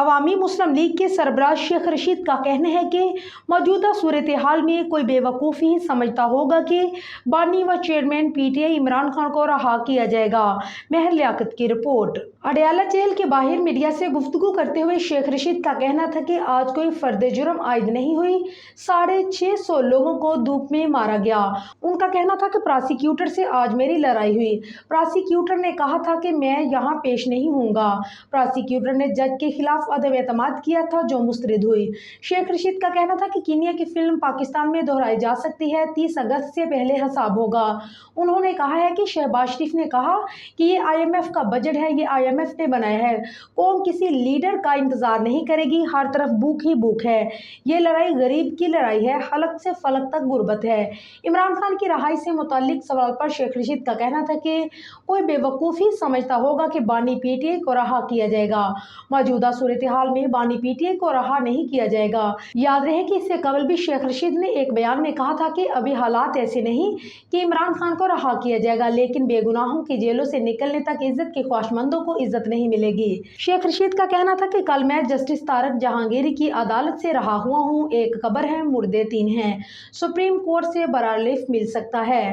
अवामी मुस्लिम league के सरबराह शेख रशीद का कहना है कि मौजूदा सूरत हाल में कोई बेवकूफ़ी ही समझता होगा कि बानी व चेयरमैन पीटीआई इमरान खान को रहा किया जाएगा। महर लियाकत की रिपोर्ट। अडयाला जेल के बाहर मीडिया से गुफ्तगू करते हुए शेख रशीद का कहना था कि आज कोई फर्द जुर्म आयद नहीं हुई, 650 लोगों को धूप में मारा गया। उनका कहना था कि प्रोसिक्यूटर से आज मेरी लड़ाई हुई, प्रोसिक्यूटर ने कहा था कि मैं यहाँ पेश नहीं होऊंगा। प्रोसिक्यूटर ने जज के खिलाफ अदम एतमाद किया था जो मुस्तरद हुई। शेख रशीद का कहना था कि कीनिया की फिल्म पाकिस्तान में दोहराई जा सकती है, 30 अगस्त से पहले हिसाब होगा। उन्होंने कहा है कि शहबाज शरीफ ने कहा कि ये IMF का बजट है, ये IMF ने बनाया है। कौम किसी लीडर का इंतजार नहीं करेगी, हर तरफ भूख ही भूख है। ये लड़ाई गरीब की लड़ाई है, हलक से फलक तक गुर्बत है। इमरान खान की रहाई से मुताल्लिक सवाल पर शेख रशीद का कहना था कि कोई बेवकूफ़ी समझता होगा कि बानी PTI को रहा किया जाएगा। मौजूदा सूरत हाल में बानी PTI को रहा नहीं किया जाएगा। याद रहे कि इससे कबल भी शेख रशीद ने एक बयान में कहा था कि अभी हालात ऐसे नहीं कि इमरान खान को रहा किया जाएगा, लेकिन बेगुनाहों की जेलों से निकलने तक इज्जत के ख्वाहिशमंदों को इज्जत नहीं मिलेगी। शेख रशीद का कहना था कि कल मैं जस्टिस तारक जहांगीरी की अदालत से रहा हुआ हूँ। एक कब्र है, मुर्दे 3 हैं। सुप्रीम कोर्ट से बरा रिलीफ मिल सकता है।